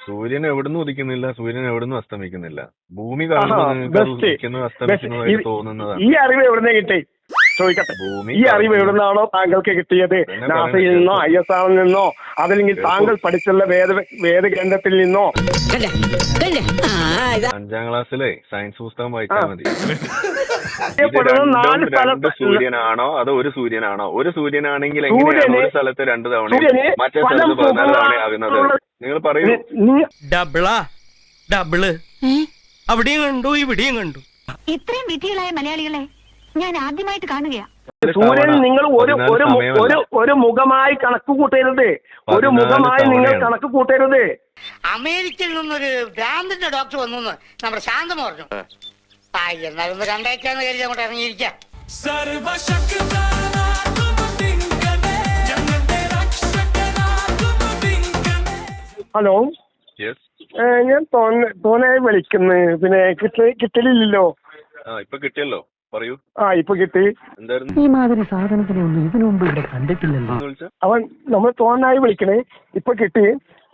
സൂര്യൻ എവിടുന്ന് ഉദിക്കുന്നില്ല, സൂര്യൻ എവിടുന്ന് അസ്തമിക്കുന്നില്ല. ഭൂമി കാണുമ്പോൾ നിങ്ങൾക്ക് അത് ഉദിക്കുന്നു അസ്തമിക്കുന്നതായിട്ട് തോന്നുന്നതാണ്. ഈ അറിവ് എവിടുന്ന് കിട്ടി ചോദിക്കട്ടെ? ഈ അറിവ് എവിടുന്നാണോ താങ്കൾക്ക് കിട്ടിയത്? നാസയിൽ നിന്നോ ISR നിന്നോ അതല്ലെങ്കിൽ താങ്കൾ പഠിച്ചുള്ള വേദഗ്രന്ഥത്തിൽ നിന്നോ? 5ാം ക്ലാസ്സിലെ സയൻസ് പുസ്തകം വായിച്ചാൽ മതി. നാല് സൂര്യനാണോ അതോ ഒരു സൂര്യനാണോ? ഒരു സൂര്യനാണെങ്കിൽ എങ്ങനെയാണ് ഒരു സ്ഥലത്ത് 2 തവണ മറ്റേ സ്ഥലത്ത് 14 തവണ ആകുന്നത്? നിങ്ങൾ പറയൂ. ഡബിള് അവിടെയും കണ്ടു ഇവിടെയും കണ്ടു. ഇത്രയും വിധികളായ മലയാളികളെ ഞാൻ ആദ്യമായിട്ട് കാണുകയാ. സൂര്യൻ നിങ്ങൾ ഒരു മുഖമായി കണക്ക് കൂട്ടരുത്. ഒരു മുഖമായി നിങ്ങൾ കണക്ക് കൂട്ടരുത്. അമേരിക്കയിൽ നിന്നൊരു ഭ്രാന്തിന്റെ ഡോക്ടർ വന്നു നമ്മുടെ ശാന്തം പറഞ്ഞു. എന്നാലും രണ്ടാഴ്ചന്ന് കരുതി അങ്ങോട്ട് ഇറങ്ങിയിരിക്കാം. ഹലോ, ഞാൻ തോന്നായി വിളിക്കുന്നു. പിന്നെ കിട്ടലില്ലല്ലോ. ഇപ്പൊ കിട്ടിയല്ലോ, പറയൂ. ഇപ്പൊ കിട്ടി. എന്തായിരുന്നു ഈ മാതിരി സാധനത്തിനൊന്നും ഇതിനു മുമ്പ് ഇവിടെ കണ്ടിട്ടില്ലല്ലോ. അവൻ നമ്മൾ തോന്നായി വിളിക്കണേ. ഇപ്പൊ കിട്ടി.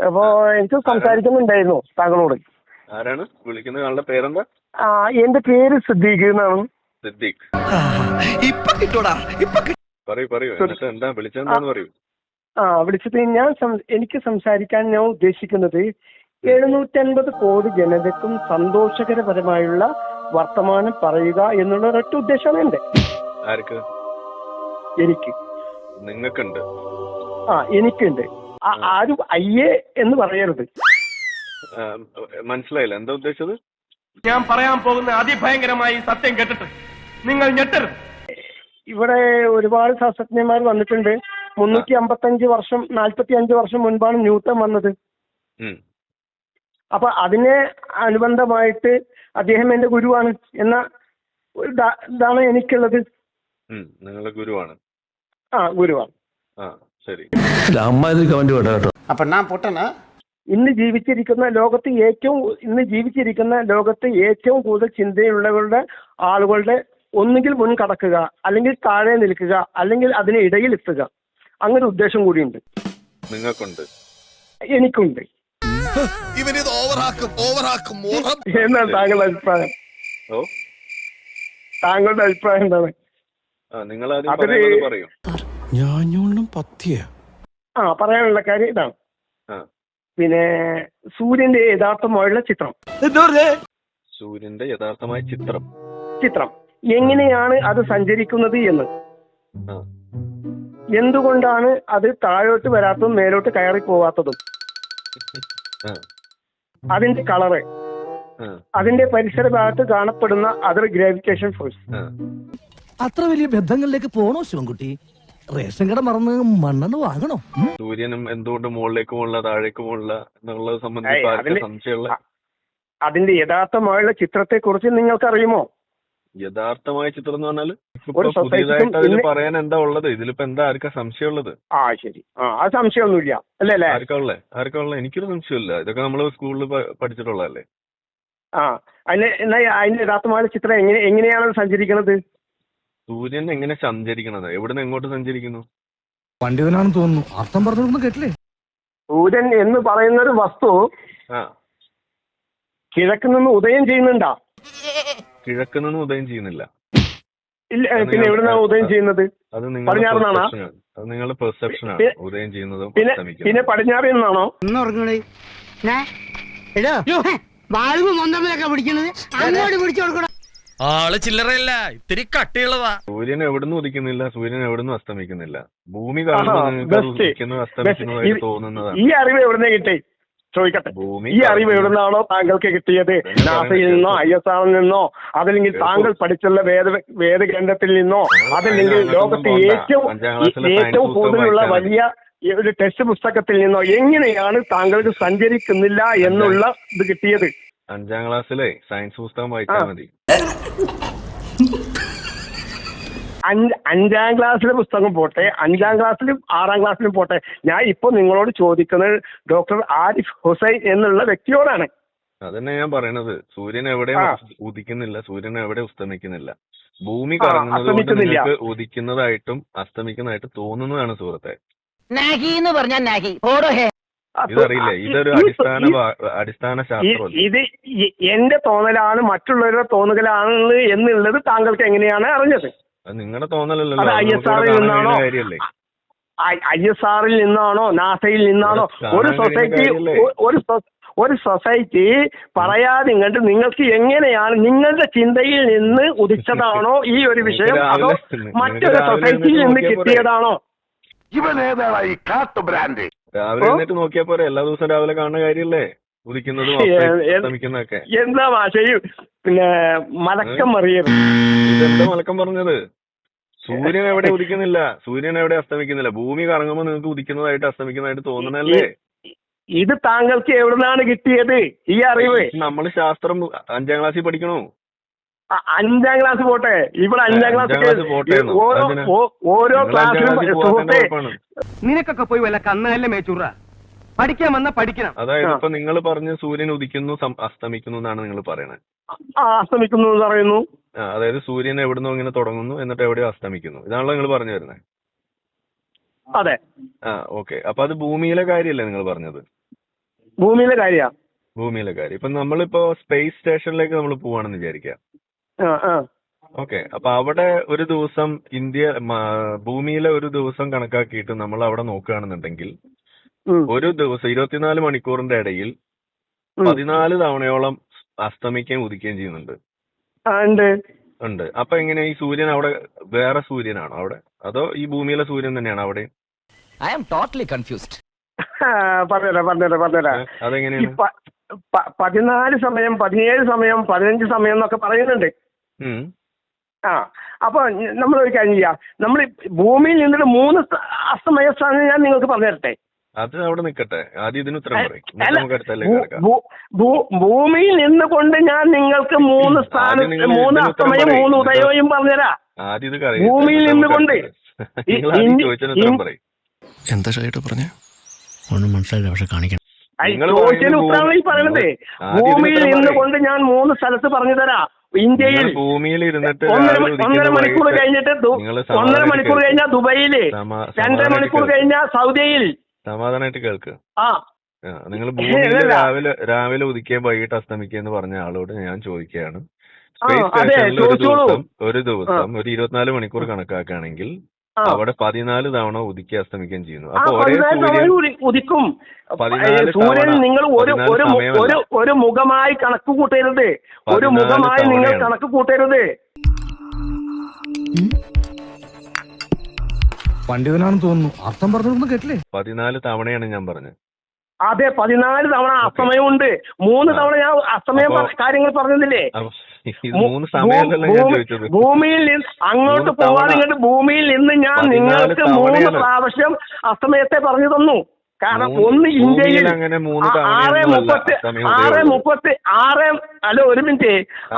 അപ്പൊ എനിക്ക് സംസാരിക്കുന്നുണ്ടായിരുന്നു താങ്കളോട്. ആരാണ് വിളിക്കുന്നത്? ആളുടെ പേരെന്താ? എന്റെ പേര് സിദ്ദീഖ് എന്നാണ്. സിദ്ദീഖ്, ഇപ്പൊ കിട്ടൂടാ. പറയൂ. എന്നിട്ട് എന്താ വിളിച്ചെന്താന്ന് പറയൂ. വിളിച്ചത് എനിക്ക് സംസാരിക്കാൻ ഞാൻ ഉദ്ദേശിക്കുന്നത് 750 കോടി ജനതയ്ക്കും സന്തോഷകരപരമായുള്ള വർത്തമാനം പറയുക എന്നുള്ള ഒരൊറ്റ ഉദ്ദേശമാണ് എന്റെ. ആർക്ക്? എനിക്ക്. നിങ്ങൾക്കുണ്ട്? എനിക്കുണ്ട്. ആരും അയ്യേ എന്ന് പറയരുത്. മനസ്സിലായില്ല എന്താ ഉദ്ദേശിച്ചത്? ഞാൻ പറയാൻ പോകുന്ന അതിഭയങ്കരമായി സത്യം കേട്ടിട്ട് നിങ്ങൾ ഞെട്ടരുത്. ഇവിടെ ഒരുപാട് ശാസ്ത്രജ്ഞന്മാർ വന്നിട്ടുണ്ട്. 355 വർഷം 45 വർഷം മുൻപാണ് ന്യൂട്ടൺ വന്നത്. അപ്പൊ അതിനെ അനുബന്ധമായിട്ട് അദ്ദേഹം എന്റെ ഗുരുവാണ് എന്ന ഇതാണ് എനിക്കുള്ളത്. നിങ്ങളുടെ ഗുരുവാണ്? ഗുരുവാണ്. ശരി. അപ്പൊ ഞാൻ പൊട്ടനാ? ഇന്ന് ജീവിച്ചിരിക്കുന്ന ലോകത്ത് ഏറ്റവും കൂടുതൽ ചിന്തയുള്ളവരുടെ ആളുകളുടെ ഒന്നുകിൽ മുൻ കടക്കുക, അല്ലെങ്കിൽ താഴെ നിൽക്കുക, അല്ലെങ്കിൽ അതിന് ഇടയിൽ എത്തുക. അങ്ങനെ ഉദ്ദേശം കൂടിയുണ്ട്. നിങ്ങൾക്കുണ്ട്? എനിക്കുണ്ട്. എന്താണ് താങ്കളുടെ അഭിപ്രായം? താങ്കളുടെ അഭിപ്രായം എന്താണ്? പറയാനുള്ള കാര്യം ഇതാണ്. പിന്നെ സൂര്യന്റെ യഥാർത്ഥമായുള്ള ചിത്രം എങ്ങനെയാണ് അത് സഞ്ചരിക്കുന്നത് എന്ന്, എന്തുകൊണ്ടാണ് അത് താഴോട്ട് വരാത്തതും മേലോട്ട് കയറി പോവാത്തതും, അതിന്റെ കളറ്, അതിന്റെ പരിസര ഭാഗത്ത് കാണപ്പെടുന്ന അതർ ഗ്രാവിറ്റേഷൻ ഫോഴ്സ്. അത്ര വലിയ ബന്ധങ്ങളിലേക്ക് പോണോ ശിവൻകുട്ടി? റേഷൻ കട മറന്ന് മണ്ണെന്ന് വാങ്ങണോ? സൂര്യനും എന്തുകൊണ്ട് മുകളിലേക്ക് പോകില്ല താഴേക്ക് പോകില്ല എന്നുള്ളത് സംബന്ധിച്ച് സംശയമുള്ള അതിന്റെ യഥാർത്ഥമായുള്ള ചിത്രത്തെ കുറിച്ച് നിങ്ങൾക്ക് അറിയുമോ? യഥാർത്ഥമായ ചിത്രം എന്ന് പറഞ്ഞാൽ പുതിയതായിട്ട് അതിൽ പറയാൻ എന്താ ഉള്ളത്? ഇതിലിപ്പോ എന്താ ആർക്കാ സംശയമുള്ളത്? ശരി, അത് സംശയമൊന്നുമില്ല അല്ലേ? ആർക്കാ ഉള്ളത്? എനിക്കൊരു സംശയമില്ല. ഇതൊക്കെ നമ്മൾ സ്കൂളിൽ പഠിച്ചിട്ടുള്ളതല്ലേ. അതിന്റെ യഥാർത്ഥമായ ചിത്രം എങ്ങനെയാണ് സഞ്ചരിക്കുന്നത്? സൂര്യൻ എങ്ങനെ സഞ്ചരിക്കണത്? എവിടുന്ന് എങ്ങോട്ട് സഞ്ചരിക്കുന്നു? പണ്ഡിതനാണെന്ന് തോന്നുന്നു. അർത്ഥം പറഞ്ഞൊന്നും കേട്ടില്ലേ? സൂര്യൻ എന്ന് പറയുന്ന ഒരു വസ്തു കിഴക്ക് നിന്ന് ഉദയം ചെയ്യുന്നുണ്ടാ? കിഴക്ക് നിന്ന് ഉദയം ചെയ്യുന്നില്ല. ഇല്ല. പിന്നെ എവിടുന്നാണ് ഉദയം ചെയ്യുന്നത്? അത് നിങ്ങളുടെ പെർസെപ്ഷൻ ആണ്. ഉദയം ചെയ്യുന്നതും പിന്നെ പടിഞ്ഞാറ് നിന്നാണോ? ആള് ചില്ലറയല്ല, ഇത്തിരി കട്ടിയുള്ളതാ. സൂര്യൻ എവിടുന്ന് ഉദിക്കുന്നില്ല, സൂര്യൻ എവിടുന്ന് അസ്തമിക്കുന്നില്ല. ഭൂമി കാണുമ്പോൾ നിങ്ങൾക്ക് ഉദിക്കുന്നു അസ്തമിക്കുന്നതായിട്ട് തോന്നുന്നതാണ്. ഈ അറിവ് എവിടുന്ന് കിട്ടി ചോദിക്കട്ടെ? ഈ അറിവ് എവിടുന്നാണോ താങ്കൾക്ക് കിട്ടിയത്? നാസയിൽ നിന്നോ ISR നിന്നോ അതല്ലെങ്കിൽ താങ്കൾ പഠിച്ചുള്ള വേദഗ്രന്ഥത്തിൽ നിന്നോ അതല്ലെങ്കിൽ ലോകത്തെ ഏറ്റവും കൂടുതലുള്ള വലിയ ഒരു ടെക്സ്റ്റ് പുസ്തകത്തിൽ നിന്നോ എങ്ങനെയാണ് താങ്കൾക്ക് സഞ്ചരിക്കുന്നില്ല എന്നുള്ള ഇത് കിട്ടിയത്? 5ാം ക്ലാസ്സിലെ സയൻസ് പുസ്തകം വായിച്ചാൽ മതി. 5ാം ക്ലാസ്സിലെ പുസ്തകം പോട്ടെ, 5ാം ക്ലാസ്സിലും 6ാം ക്ലാസ്സിലും പോട്ടെ. ഞാൻ ഇപ്പൊ നിങ്ങളോട് ചോദിക്കുന്നത് ഡോക്ടർ ആരിഫ് ഹുസൈൻ എന്നുള്ള വ്യക്തിയോടാണ്. അതന്നെ ഞാൻ പറയണത്. സൂര്യൻ എവിടെ ഉദിക്കുന്നില്ല, സൂര്യൻ എവിടെ അസ്തമിക്കുന്നില്ല. ഭൂമി കറങ്ങുന്നത് കൊണ്ട് നിങ്ങൾക്ക് ഉദിക്കുന്നതായിട്ടും അസ്തമിക്കുന്നതായിട്ടും തോന്നുന്നതാണ് സുഹൃത്തെ. ഇതറിയില്ലേ? ഇതൊരു അടിസ്ഥാന ശാസ്ത്രമല്ല. ഇത് എന്റെ തോന്നലാണ് മറ്റുള്ളവരുടെ തോന്നലാണ് എന്നുള്ളത് താങ്കൾക്ക് എങ്ങനെയാണ് അറിഞ്ഞത്? നിങ്ങളുടെ തോന്നലല്ലോ, അത് ISRൽ നിന്നാണോ, കാര്യമല്ലേ? ISRൽ നിന്നാണോ, നാസയിൽ നിന്നാണോ? ഒരു സൊസൈറ്റി പറയാതെ ഇങ്ങോട്ട് നിങ്ങൾക്ക് എങ്ങനെയാണ് നിങ്ങളുടെ ചിന്തയിൽ നിന്ന് ഉദിച്ചതാണോ ഈ ഒരു വിഷയം, അതോ മറ്റൊരു സൊസൈറ്റിയിൽ നിന്ന് കിട്ടിയതാണോ? ഇവനേതാണ് ഈ കാട്ടു ബ്രാൻഡ്? രാവിലെ എഴുന്നേറ്റ് നോക്കിയാ പോരെ, എല്ലാ ദിവസവും രാവിലെ കാണുന്ന കാര്യല്ലേ ഉദിക്കുന്നതും അസ്തമിക്കുന്നതൊക്കെ. എന്താ ഭാഷയും പിന്നെ മലക്കം മറിയരുത്. ഇതെന്താ മലക്കം പറഞ്ഞത്? സൂര്യൻ എവിടെ ഉദിക്കുന്നില്ല, സൂര്യൻ എവിടെ അസ്തമിക്കുന്നില്ല. ഭൂമി കറങ്ങുമ്പോ നിങ്ങൾക്ക് ഉദിക്കുന്നതായിട്ട് അസ്തമിക്കുന്നതായിട്ട് തോന്നണല്ലേ? ഇത് താങ്കൾക്ക് എവിടുന്നാണ് കിട്ടിയത് ഈ അറിവ്? നമ്മൾ ശാസ്ത്രം 5ാം ക്ലാസ്സിൽ പഠിക്കണോ? 5ാം ക്ലാസ് പോട്ടെ, ഇവിടെ 5ാം ക്ലാസ് ഓരോ ക്ലാസ്സിലും നിനക്കൊക്കെ പോയി വല്ല കന്നല്ലേ മേച്ചൂറ, പഠിക്കാൻ വന്നാ പഠിക്കണം. അതായത് ഇപ്പൊ നിങ്ങൾ പറഞ്ഞ് സൂര്യൻ ഉദിക്കുന്നു അസ്തമിക്കുന്നു എന്നാണ് നിങ്ങൾ പറയണത്. അസ്തമിക്കുന്നു എന്ന് പറയുന്നു. അതായത് സൂര്യൻ എവിടുന്നോ ഇങ്ങനെ തുടങ്ങുന്നു എന്നിട്ട് എവിടെയോ അസ്തമിക്കുന്നു, ഇതാണല്ലോ നിങ്ങൾ പറഞ്ഞു വരുന്നത്. അതെ. ഓക്കെ. അപ്പൊ അത് ഭൂമിയിലെ കാര്യമല്ലേ നിങ്ങൾ പറഞ്ഞത്? ഭൂമിയിലെ കാര്യ ഭൂമിയിലെ കാര്യം. ഇപ്പൊ നമ്മളിപ്പോ സ്പേസ് സ്റ്റേഷനിലേക്ക് നമ്മൾ പോവാണെന്ന് വിചാരിക്കാം. ഓക്കെ. അപ്പൊ അവിടെ ഒരു ദിവസം ഭൂമിയിലെ ഒരു ദിവസം കണക്കാക്കിയിട്ട് നമ്മൾ അവിടെ നോക്കുകയാണെന്നുണ്ടെങ്കിൽ ഒരു ദിവസം 24 മണിക്കൂറിന്റെ ഇടയിൽ 14 തവണയോളം അസ്തമിക്കുകയും ഉദിക്കുകയും ചെയ്യുന്നുണ്ട്. ഉണ്ട്. അപ്പൊ എങ്ങനെ ഈ സൂര്യൻ അവിടെ വേറെ സൂര്യനാണോ അവിടെ, അതോ ഈ ഭൂമിയിലെ സൂര്യൻ തന്നെയാണ് അവിടെ? I am totally confused. പറഞ്ഞുതരാം. അതെങ്ങനെയാണ്? 14 സമയം, 17 സമയം, 15 സമയം എന്നൊക്കെ പറയുന്നുണ്ട്. അപ്പൊ നമ്മൾ ഒരു കാര്യം ചെയ്യാം, നമ്മൾ ഭൂമിയിൽ നിന്നിട്ട് 3 അസ്തമയ സ്ഥാനം ഞാൻ നിങ്ങൾക്ക് പറഞ്ഞു തരട്ടെ. അത് അവിടെ നിൽക്കട്ടെ, ആദ്യം ഇതിന് ഉത്തരം പറയും. ഭൂമിയിൽ നിന്നുകൊണ്ട് ഞാൻ നിങ്ങൾക്ക് 3 സ്ഥാനം, 3 അസ്തമയം 3 ഉദയവും പറഞ്ഞുതരാം. ഭൂമിയിൽ നിന്നുകൊണ്ട് എന്താ ഷൈട്ട് പറഞ്ഞേ? ഒന്നും മനസ്സിലായില്ല, പക്ഷെ കാണിക്കണം. ചോദിച്ചതിന് ഉത്തരമാണ് ഈ പറയണത്. ഭൂമിയിൽ നിന്നുകൊണ്ട് ഞാൻ 3 സ്ഥലത്ത് പറഞ്ഞു തരാം. ഇന്ത്യയിൽ ഭൂമിയിൽ ഇരുന്നിട്ട് 1.5 മണിക്കൂർ കഴിഞ്ഞിട്ട് 1.5 മണിക്കൂർ കഴിഞ്ഞാൽ ദുബൈയില്, 2.5 മണിക്കൂർ കഴിഞ്ഞാൽ സൗദിയിൽ. സമാധാനമായിട്ട് കേൾക്ക്. നിങ്ങൾ ഭൂമിയിൽ രാവിലെ ഉദിക്കുകയും വൈകിട്ട് അസ്തമിക്കുക എന്ന് പറഞ്ഞ ആളോട് ഞാൻ ചോദിക്കുകയാണ്, സ്പേസ് സ്റ്റേഷനിൽ ഒരു ദിവസം ഒരു 24 മണിക്കൂർ കണക്കാക്കുകയാണെങ്കിൽ അവിടെ 14 തവണ ഉദിക്കുക അസ്തമിക്കുകയും ചെയ്യുന്നു. അപ്പൊ ഒരേ ഉദിക്കും സൂര്യൻ. നിങ്ങൾ ഒരു മുഖമായി കണക്ക് കൂട്ടരുത്, ഒരു മുഖമായി നിങ്ങൾ കണക്ക് കൂട്ടരുത്. പണ്ഡിതനാണെന്ന് തോന്നുന്നു, അർത്ഥം പറഞ്ഞൊന്നും കേട്ടില്ലേ? 14 തവണയാണ് ഞാൻ പറഞ്ഞത്. അതെ, 14 തവണ അസ്തമയമുണ്ട്. 3 തവണ ഞാൻ അസ്തമയം കാര്യങ്ങൾ പറഞ്ഞതില്ലേ? ഭൂമിയിൽ നിന്ന് അങ്ങോട്ട് പോകാൻ ഇങ്ങോട്ട് ഭൂമിയിൽ നിന്ന് ഞാൻ നിങ്ങൾക്ക് 3 പ്രാവശ്യം അസ്തമയത്തെ പറഞ്ഞു തന്നു. കാരണം ഒന്ന് ഇന്ത്യയിൽ 6:30 അല്ല ഒരു മിനിറ്റ്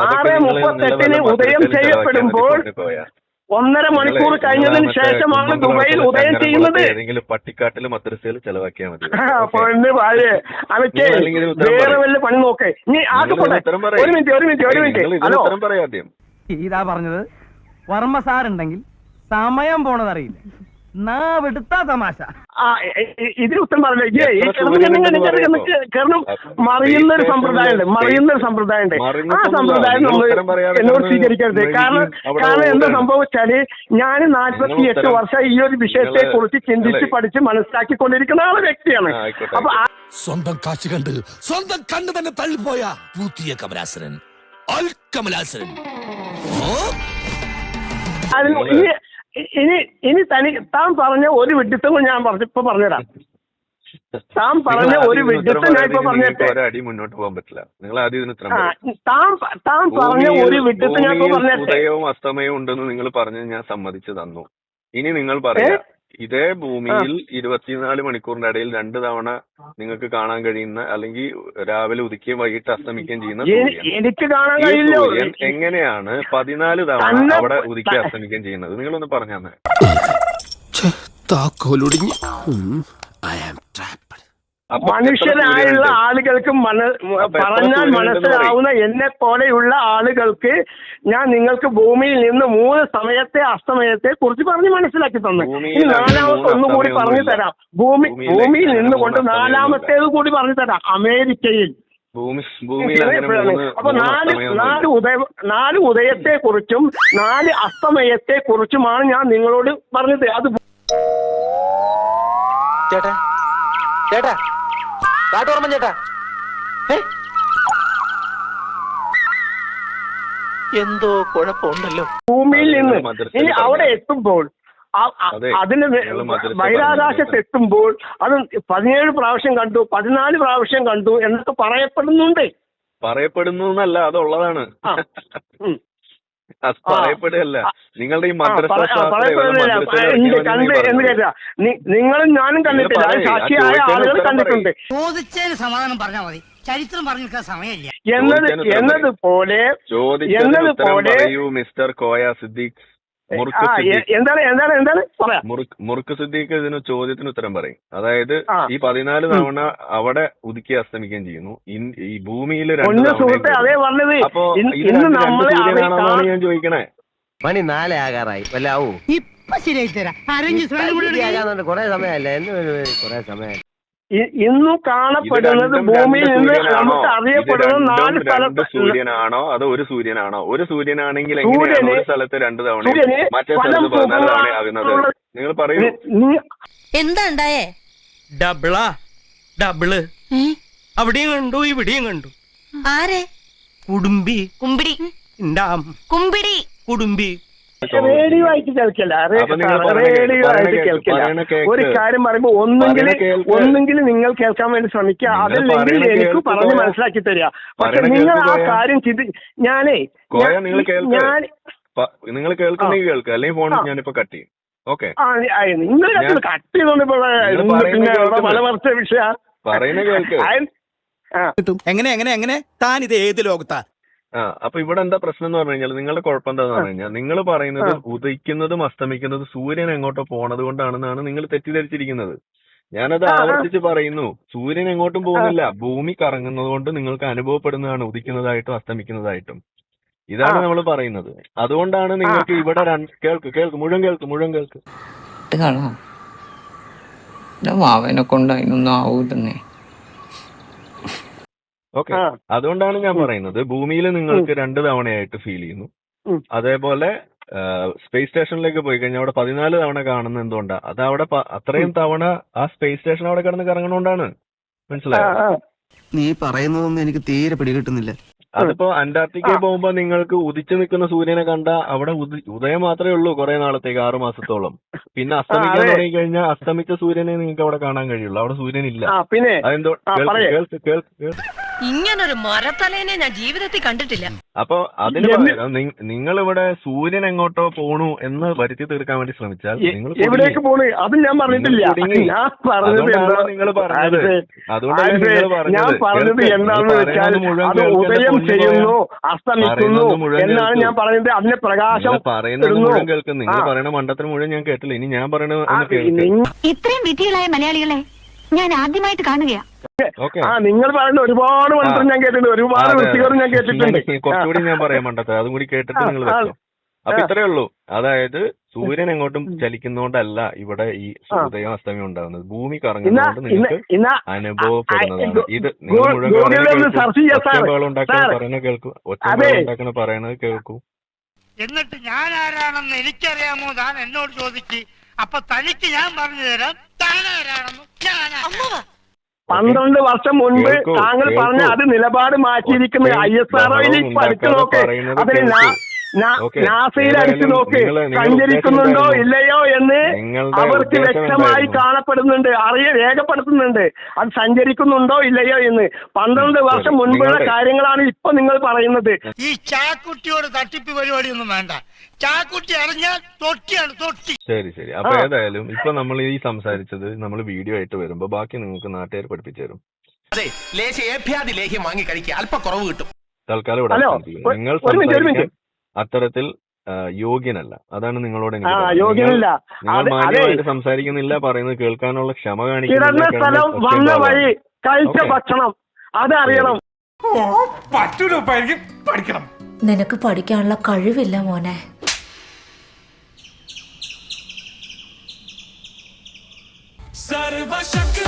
6:38 ഉദയം ചെയ്യപ്പെടുമ്പോൾ 1.5 മണിക്കൂർ കഴിഞ്ഞതിന് ശേഷമാണ് ദുബൈയിൽ ഉദയം ചെയ്യുന്നത്. പട്ടിക്കാട്ടിൽ മദ്രസയിൽ ചെലവാക്കിയാൽ മതി. അവയ്ക്ക് വേറെ വല്ല പണി നോക്കേ. നീ ആകെപ്പോട്ടെ ഒരു മിനിറ്റ് ഹലോ പറയാദ്യം. ഇതാ പറഞ്ഞത്, വർമ്മ സാറുണ്ടെങ്കിൽ സമയം പോണതറിയില്ല, നാവെടുത്താ തമാശ. ഇതിന് ഉത്തരം പറഞ്ഞില്ല. കാരണം മറിയുന്നൊരു സമ്പ്രദായമുണ്ട്, ആ സമ്പ്രദായം നമ്മൾ എന്നോട് സ്വീകരിക്കരുത്. കാരണം എന്താ സംഭവിച്ചാല് ഞാൻ 48 വർഷം ഈ ഒരു വിഷയത്തെ കുറിച്ച് ചിന്തിച്ച് പഠിച്ച് മനസ്സിലാക്കിക്കൊണ്ടിരിക്കുന്ന വ്യക്തിയാണ്. അപ്പൊ സ്വന്തം കാശ് കണ്ട് സ്വന്തം കണ്ണ് തന്നെ തള്ളിപ്പോയ പൂത്തിയ കമലാസനൻ കമലാസനൻ. ഇനി താൻ പറഞ്ഞ ഒരു വിഡിത്തം ഞാൻ പറഞ്ഞുതരാം. താൻ പറഞ്ഞ ഒരു വിഡിത്തം ഞാൻ ഇപ്പൊ പറഞ്ഞിട്ട് അടി മുന്നോട്ട് പോകാൻ പറ്റില്ല. നിങ്ങൾ ആദ്യം താൻ പറഞ്ഞ ഒരു വിഡിത്തം ഞാൻ ഇപ്പൊ പറഞ്ഞിട്ട് ഉദയവും അസ്തമയവും ഉണ്ടെന്ന് നിങ്ങൾ പറഞ്ഞ് ഞാൻ സമ്മതിച്ചു തന്നു. ഇനി നിങ്ങൾ പറയാ, ഇതേ ഭൂമിയിൽ 24 മണിക്കൂറിന്റെ ഇടയിൽ 2 തവണ നിങ്ങൾക്ക് കാണാൻ കഴിയുന്ന, അല്ലെങ്കിൽ രാവിലെ ഉദിക്കുകയും വൈകിട്ട് അസ്തമിക്കുകയും ചെയ്യുന്ന എനിക്ക് കാണാൻ കഴിയില്ല. എങ്ങനെയാണ് 14 തവണ അവിടെ ഉദിക്കുകയും അസ്തമിക്കുകയും ചെയ്യുന്നത്? നിങ്ങളൊന്ന് പറഞ്ഞു തന്നെ. താക്കോലൊടിഞ്ഞു. I am trapped. മനുഷ്യരായുള്ള ആളുകൾക്ക് പറഞ്ഞാൽ മനസ്സിലാവുന്ന എന്നെ പോലെയുള്ള ആളുകൾക്ക് ഞാൻ നിങ്ങൾക്ക് ഭൂമിയിൽ നിന്ന് 3 സമയത്തെ അസ്തമയത്തെ കുറിച്ച് പറഞ്ഞ് മനസ്സിലാക്കി തന്നു. ഇനി 4ാമത്തെ ഒന്നുകൂടി പറഞ്ഞു തരാം. ഭൂമിയിൽ നിന്നുകൊണ്ട് 4ാമത്തേത് കൂടി പറഞ്ഞു തരാം. അമേരിക്കയിൽ അപ്പൊ 4 ഉദയത്തെ കുറിച്ചും 4 അസ്തമയത്തെ കുറിച്ചുമാണ് ഞാൻ നിങ്ങളോട് പറഞ്ഞത്. അത് ചേട്ടാ ചേട്ടാ കാട്ടോർമ്മ ചേട്ടാ, എന്തോ കുഴപ്പമുണ്ടല്ലോ. ഭൂമിയിൽ നിന്ന് ഇനി അവിടെ എത്തുമ്പോൾ അതിന് ബഹിരാകാശത്തെത്തുമ്പോൾ അത് 17 പ്രാവശ്യം കണ്ടു, 14 പ്രാവശ്യം കണ്ടു എന്നൊക്കെ പറയപ്പെടുന്നു എന്നല്ല, അതുള്ളതാണ്. പറയപ്പെടുകയല്ല. നിങ്ങളുടെ ഈ നിങ്ങളും ഞാനും കണ്ടിട്ടില്ല, സാക്ഷിയായ ആളുകൾ കണ്ടിട്ടുണ്ട്. ചോദിച്ചതിന് സമാധാനം പറഞ്ഞാൽ മതി, ചരിത്രം പറഞ്ഞിരിക്കാൻ സമയമില്ല എന്നതുപോലെ മിസ്റ്റർ കോയ സിദ്ദീഖ് എന്താണ് പറയാം. മുറുക്ക് സിദ്ദീഖ് ഇതിന് ചോദ്യത്തിന് ഉത്തരം പറയും. അതായത് ഈ 14 തവണ അവിടെ ഉദിക്കുകയും അസ്തമിക്കുകയും ചെയ്യുന്നു. ഈ ഭൂമിയിൽ 2 സുഹൃത്തെ അതേ പറഞ്ഞത്. അപ്പൊ സൂര്യനാണെന്നാണ് ഞാൻ ചോദിക്കണേ. മണി 4 ആകാറായി വല്ലാവൂ. ഇപ്പൊ ശരിയായി തരാം. കൊറേ സമയമല്ലേ, കൊറേ സമയം. ഇന്നും കാണപ്പെടുന്നത് ഭൂമിയിൽ നിന്ന് നമുക്ക് അറിയപ്പെടുന്ന 4 സ്ഥലത്ത് സൂര്യനാണോ അതോ ഒരു സൂര്യനാണോ? ഒരു സൂര്യനാണെങ്കിൽ എങ്ങനെയാണ് ഒരു സ്ഥലത്ത് 2 തവണ മറ്റേ സ്ഥലത്ത് 14 തവണ ആകുന്നത്? നിങ്ങൾ പറയൂ. എന്താ ഉണ്ടായേ? ഡബിള് അവിടെയും കണ്ടു ഇവിടെയും കണ്ടു. ആരെ? കുടുംബി കുമ്പിടി കുമ്പിടി കുടുംബി റേഡിയോ ആയിട്ട് കേൾക്കില്ല. റേഡിയോ ആയിട്ട് കേൾക്കില്ല. ഒരു കാര്യം പറയുമ്പോ ഒന്നെങ്കിലും നിങ്ങൾ കേൾക്കാൻ വേണ്ടി ശ്രമിക്കുക, അതല്ലെങ്കിൽ എനിക്ക് പറഞ്ഞ് മനസ്സിലാക്കി തരിക. പക്ഷെ നിങ്ങൾ ആ കാര്യം നിങ്ങൾ കേൾക്കുന്നെങ്കിൽ കേൾക്കുക, അല്ലെങ്കിൽ ഫോൺ ഞാനിപ്പോ കട്ട് ചെയ്യും. ഓക്കെ, നിങ്ങൾ കട്ട് ചെയ്തോണ്ട് പിന്നെ പല വർഷ വിഷയ പറയുന്ന കേൾക്ക്. എങ്ങനെ താൻ ഇത് ഏത് ലോകത്താ? അപ്പൊ ഇവിടെ എന്താ പ്രശ്നം എന്ന് പറഞ്ഞു കഴിഞ്ഞാൽ, നിങ്ങളുടെ കുഴപ്പം എന്താന്ന് പറഞ്ഞു കഴിഞ്ഞാൽ, നിങ്ങൾ പറയുന്നത് ഉദയിക്കുന്നതും അസ്തമിക്കുന്നതും സൂര്യൻ എങ്ങോട്ടോ പോണത് കൊണ്ടാണെന്നാണ് നിങ്ങൾ തെറ്റിദ്ധരിച്ചിരിക്കുന്നത്. ഞാനത് ആവർത്തിച്ച് പറയുന്നു. സൂര്യൻ എങ്ങോട്ടും പോകുന്നില്ല, ഭൂമി കറങ്ങുന്നത് കൊണ്ട് നിങ്ങൾക്ക് അനുഭവപ്പെടുന്നതാണ് ഉദിക്കുന്നതായിട്ടും അസ്തമിക്കുന്നതായിട്ടും. ഇതാണ് നമ്മൾ പറയുന്നത്. അതുകൊണ്ടാണ് നിങ്ങൾക്ക് ഇവിടെ മുഴുവൻ കേൾക്ക്. മാവനെ കൊണ്ട് അതിനൊന്നും ആവൂലെന്നേ. ഓക്കെ, അതുകൊണ്ടാണ് ഞാൻ പറയുന്നത് ഭൂമിയിൽ നിങ്ങൾക്ക് 2 തവണയായിട്ട് ഫീൽ ചെയ്യുന്നു. അതേപോലെ സ്പേസ് സ്റ്റേഷനിലേക്ക് പോയി കഴിഞ്ഞാൽ അവിടെ 14 തവണ കാണുന്നത് എന്തുകൊണ്ടാ? അത് അവിടെ അത്രയും തവണ ആ സ്പേസ് സ്റ്റേഷൻ അവിടെ കിടന്ന് കറങ്ങണോണ്ടാണ്. മനസ്സിലായോ? നീ പറയുന്നതൊന്നും എനിക്ക് തീരെ പിടികിട്ടുന്നില്ല. അതിപ്പോ അന്റാർട്ടിക്കയിൽ പോകുമ്പോ നിങ്ങൾക്ക് ഉദിച്ചു നിൽക്കുന്ന സൂര്യനെ കണ്ട അവിടെ ഉദയം മാത്രമേ ഉള്ളൂ കുറെ നാളത്തേക്ക്, 6 മാസത്തോളം. പിന്നെ അസ്തമിക്കാൻ തുടങ്ങി കഴിഞ്ഞാൽ അസ്തമിച്ച സൂര്യനെ നിങ്ങൾക്ക് അവിടെ കാണാൻ കഴിയുള്ളൂ, അവിടെ സൂര്യൻ ഇല്ല. അതെന്തോ ഇങ്ങനൊരു മരത്തലേനെ ഞാൻ ജീവിതത്തിൽ കണ്ടിട്ടില്ല. അപ്പൊ അതിന് നിങ്ങളിവിടെ സൂര്യൻ എങ്ങോട്ടോ പോണു എന്ന് വരുത്തി തീർക്കാൻ വേണ്ടി ശ്രമിച്ചാൽ നിങ്ങൾ എവിടേക്ക് പോണു അത് ഞാൻ പറഞ്ഞിട്ടില്ല. അതുകൊണ്ടാണ് നിങ്ങൾ പറഞ്ഞത് എന്താണെന്ന് വെച്ചാൽ അത് ഉദയം ചെയ്യുന്നു അസ്തമിക്കുന്നു എന്നാണ് ഞാൻ പറയുന്നത്. അതിന്റെ പ്രകാശം പറയുന്നത് മുഴുവൻ കേൾക്കും. നിങ്ങൾ പറയുന്ന മണ്ടത്തിന് മുഴുവൻ ഞാൻ കേട്ടില്ല. ഇനി ഞാൻ പറയണത് ഇത്രയും വിധികളായ മലയാളികളെ ഞാൻ ആദ്യമായിട്ട് കാണുകയാ. നിങ്ങൾ പറയുന്ന ഒരുപാട് മണ്ടത്തരം ഞാൻ കേട്ടിട്ടുണ്ട്, ഒരുപാട് വൃത്തികേടും ഞാൻ കേട്ടിട്ടുണ്ട്. കുറച്ചുകൂടി ഞാൻ പറയാൻ മണ്ടത്ത്, അതും കൂടി കേട്ടിട്ട് നിങ്ങൾ വെച്ചോ. അപ്പൊ ഇത്രയേ ഉള്ളൂ. അതായത് സൂര്യൻ എങ്ങോട്ടും ചലിക്കുന്നോണ്ടല്ല ഇവിടെ ഈ ഉദയം അസ്തമയം ഉണ്ടാകുന്നത്, ഭൂമി കറങ്ങുന്നതുകൊണ്ട് നിങ്ങൾക്ക് അനുഭവപ്പെടുന്നതാണ്. ഇത് നിങ്ങൾ മുഴുവൻ പറയുന്നത് കേൾക്കൂ, ഒച്ചപ്പാടുണ്ടാക്കണ പറയണത് കേൾക്കൂ. എന്നിട്ട് ഞാൻ ആരാണെന്ന് എനിക്കറിയാമോ താൻ എന്നോട് ചോദിക്ക്. അപ്പൊ തനിക്ക് ഞാൻ പറഞ്ഞു തരാം താൻ ആരാണെന്ന്. 12 വർഷം മുൻപ് താങ്കൾ പറഞ്ഞ അത് നിലപാട് മാറ്റിയിരിക്കുന്നത് ISROയിൽ പഠിച്ചു നോക്ക്, അതിന് നാസയിൽ അടിച്ചു നോക്ക്, സഞ്ചരിക്കുന്നുണ്ടോ ഇല്ലയോ എന്ന് അവർക്ക് വ്യക്തമായി കാണപ്പെടുന്നുണ്ട്, രേഖപ്പെടുത്തുന്നുണ്ട് അത് സഞ്ചരിക്കുന്നുണ്ടോ ഇല്ലയോ എന്ന്. 12 വർഷം മുൻപുള്ള കാര്യങ്ങളാണ് ഇപ്പൊ നിങ്ങൾ പറയുന്നത്. ഈ ചാക്കുട്ടിയോട് തട്ടിപ്പ് പരിപാടിയൊന്നും വേണ്ട. ചാക്കുട്ടി അറിഞ്ഞാൽ തൊട്ടിയാണ് തൊട്ടി. ശരി. അപ്പൊ ഏതായാലും ഇപ്പൊ നമ്മൾ ഈ സംസാരിച്ചത് നമ്മൾ വീഡിയോ ആയിട്ട് വരുമ്പോ ബാക്കി നിങ്ങൾക്ക് നാട്ടുകാർ പഠിപ്പിച്ചു തരും. തൽക്കാലം ഇവിടെ നിങ്ങൾ അത്തരത്തിൽ യോഗ്യനല്ല. അതാണ് നിങ്ങളോട് എനിക്ക് യോഗ്യനല്ല. നിങ്ങൾ മാന്യമായിട്ട് സംസാരിക്കുന്നില്ല, പറയുന്നത് കേൾക്കാനുള്ള ക്ഷമ കിടന്ന കാണിക്കുന്നില്ല. സ്ഥലം, വന്ന വഴി, കഴിച്ച ഭക്ഷണം അതറിയണം. പഠിക്കണം. നിനക്ക് പഠിക്കാനുള്ള കഴിവില്ല മോനെ. സർവശക്തി